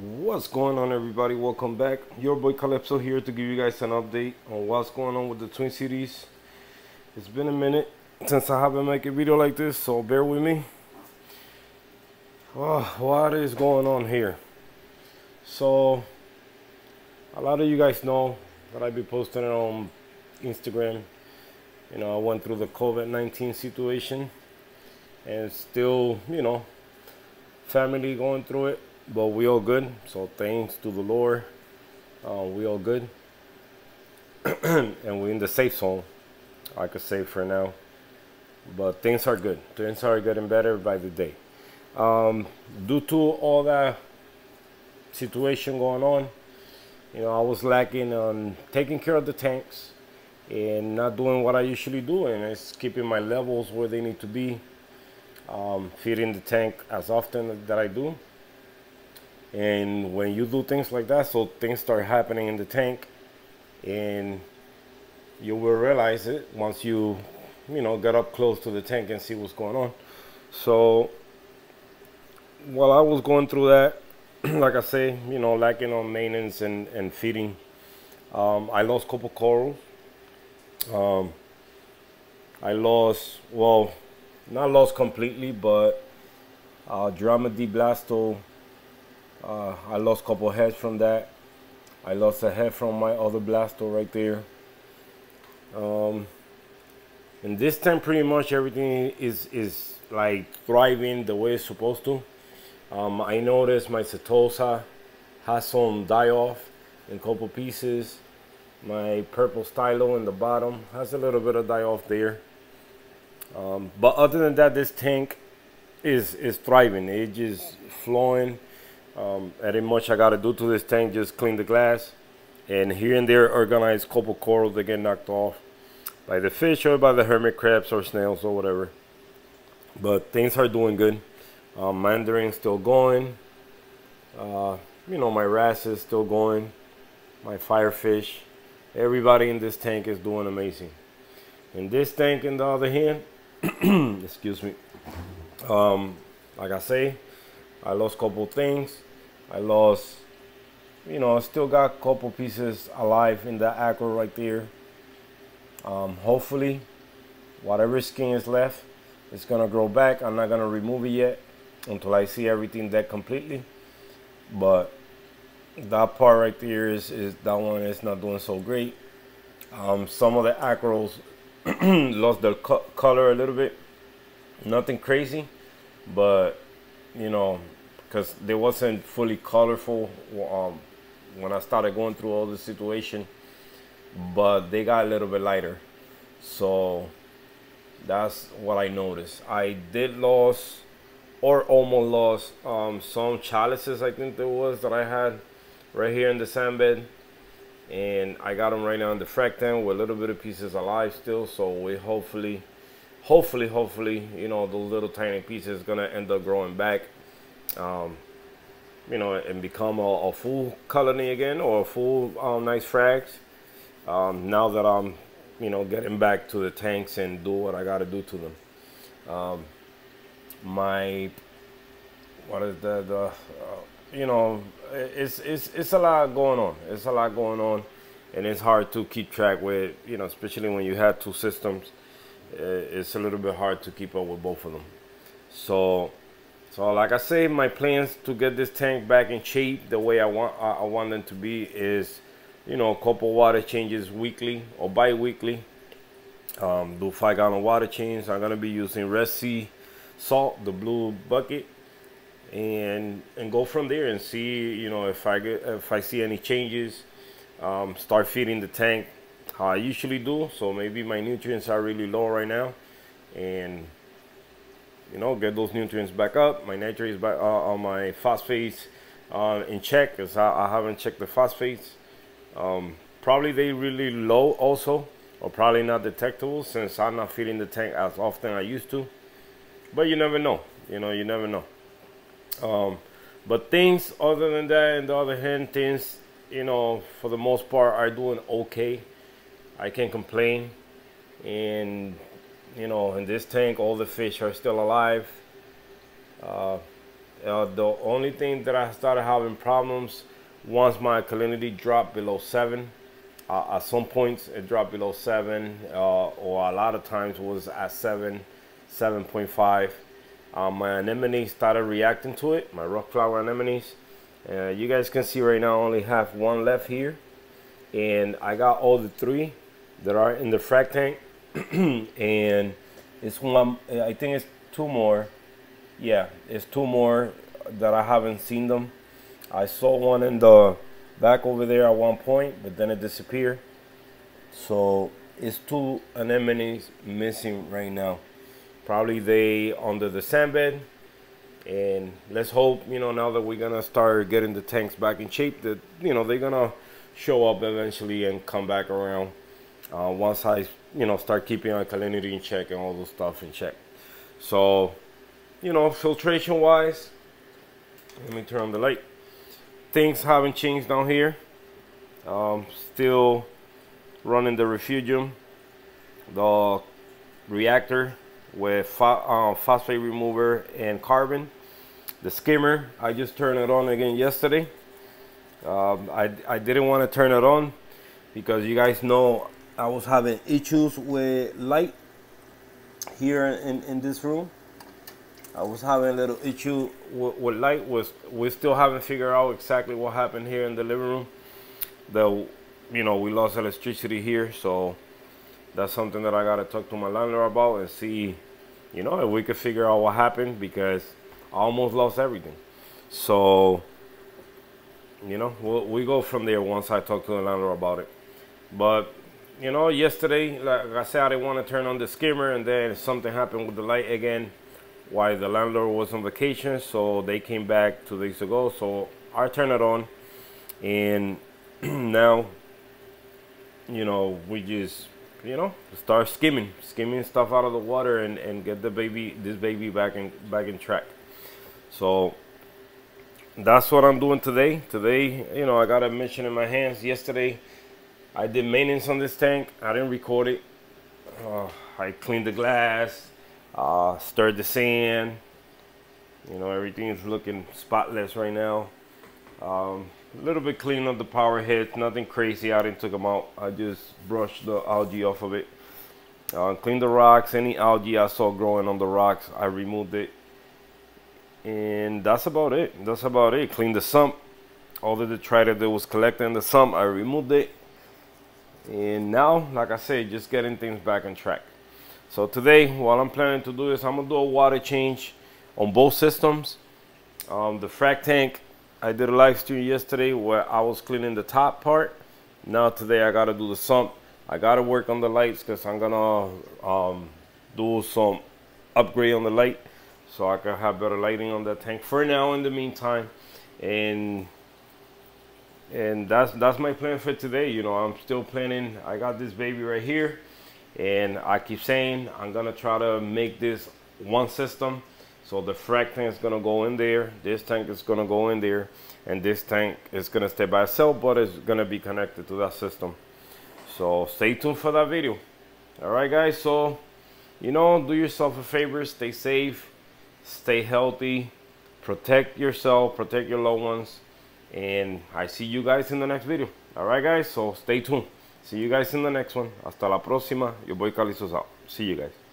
What's going on, everybody? Welcome back. Your boy Calypso here to give you guys an update on what's going on with the Twin Cities. It's been a minute since I haven't made a video like this, so bear with me. What is going on here? So a lot of you guys know that I be posting it on Instagram. I went through the COVID-19 situation and still, family going through it. But we all good, so thanks to the Lord, we all good, and we in the safe zone, I could say for now. But things are good. Things are getting better by the day. Due to all that situation going on, I was lacking on taking care of the tanks and not doing what I usually do, and it's keeping my levels where they need to be, feeding the tank as often that I do. And when you do things like that, so things start happening in the tank, and you will realize it once you get up close to the tank and see what's going on. So while I was going through that, like I say, lacking on maintenance and feeding, I lost a couple corals. I lost, well, not lost completely, but Drama D Blasto. I lost a couple heads from that. I lost a head from my other blasto right there. And this time pretty much everything is like thriving the way it's supposed to. I noticed my Setosa has some die off in a couple pieces. My purple stylo in the bottom has a little bit of die off there. But other than that, this tank is thriving. It's just flowing. Ain't much I gotta do to this tank, just clean the glass and here and there organize a couple corals that get knocked off by the fish or by the hermit crabs or snails or whatever. But things are doing good. Mandarin's still going. My wrasse is still going. My firefish. Everybody in this tank is doing amazing. In this tank, in the other hand, excuse me, like I say, I lost a couple things. I lost, I still got a couple pieces alive in that acro right there. Hopefully, whatever skin is left, it's gonna grow back. I'm not gonna remove it yet until I see everything dead completely. But that part right there is that one is not doing so great. Some of the acros lost their color a little bit. Nothing crazy, but because they wasn't fully colorful when I started going through all the situation, but they got a little bit lighter. So that's what I noticed. I did lose or almost lost some chalices, I think there was, that I had right here in the sand bed, and I got them right now in the frac tank with a little bit of pieces alive still. So we hopefully those little tiny pieces gonna end up growing back, and become a full colony again, or a full nice frags. Now that I'm getting back to the tanks and do what I gotta do to them. It's a lot going on. It's a lot going on, and it's hard to keep track with, especially when you have two systems. It's a little bit hard to keep up with both of them. So like I say, my plans to get this tank back in shape the way I want them to be is, a couple water changes weekly or bi-weekly. Do 5-gallon water change. I'm gonna be using Red Sea salt, the blue bucket, and go from there and see, if I see any changes. Start feeding the tank how I usually do. So maybe my nutrients are really low right now, and get those nutrients back up. My nitrates back on my phosphates in check, because I haven't checked the phosphates. Probably they really low also, or probably not detectable, since I'm not feeding the tank as often I used to. But you never know. You never know. But things other than that, on the other hand, things, for the most part, are doing okay. I can't complain. And in this tank, all the fish are still alive. The only thing that I started having problems once my alkalinity dropped below 7. At some points it dropped below 7, or a lot of times was at 7, 7.5. My anemones started reacting to it, my rock flower anemones. You guys can see right now I only have one left here, and I got all the 3 that are in the frac tank. And it's one, I think it's 2 more. Yeah, it's 2 more that I haven't seen them. I saw one in the back over there at one point, but then it disappeared. So it's 2 anemones missing right now. Probably they under the sand bed. And let's hope, you know, now that we're gonna start getting the tanks back in shape, that, you know, they're gonna show up eventually and come back around once I, you know, start keeping alkalinity in check and all those stuff in check. So, you know, filtration wise, let me turn on the light. Things haven't changed down here. Still running the refugium, the reactor with phosphate remover and carbon. The skimmer, I just turned it on again yesterday. I didn't want to turn it on because you guys know I was having issues with light here in this room. I was having a little issue with light. We still haven't figured out exactly what happened here in the living room. You know, we lost electricity here, so that's something that I gotta talk to my landlord about and see, you know, if we could figure out what happened, because I almost lost everything. So, you know, we go from there once I talk to the landlord about it. But, you know, yesterday, like I said, I didn't want to turn on the skimmer, and then something happened with the light again while the landlord was on vacation. So they came back 2 days ago, so I turned it on, and now, you know, we just, you know, start skimming stuff out of the water and get this baby back in track. So that's what I'm doing today. You know, I got a mission in my hands. Yesterday I did maintenance on this tank. I didn't record it. I cleaned the glass, stirred the sand. You know, everything is looking spotless right now. A little bit clean up the power heads, nothing crazy. I didn't took them out. I just brushed the algae off of it. Cleaned the rocks. Any algae I saw growing on the rocks, I removed it. And that's about it. Cleaned the sump. All the detritus that was collected in the sump, I removed it. And now, like I said, just getting things back on track. So today, what I'm planning to do is I'm gonna do a water change on both systems. The frac tank, I did a live stream yesterday where I was cleaning the top part. Now today I gotta do the sump. I gotta work on the lights because I'm gonna do some upgrade on the light so I can have better lighting on that tank for now in the meantime. And that's my plan for today. You know, I'm still planning. I got this baby right here, and I keep saying I'm gonna try to make this one system. So the frac tank is gonna go in there, this tank is gonna go in there, and this tank is gonna stay by itself, but it's gonna be connected to that system. So stay tuned for that video. All right, guys. So, you know, do yourself a favor, stay safe, stay healthy, protect yourself, protect your loved ones, and I see you guys in the next video. All right, guys. So stay tuned. See you guys in the next one. Hasta la próxima. Yo voy Calizos out. See you guys.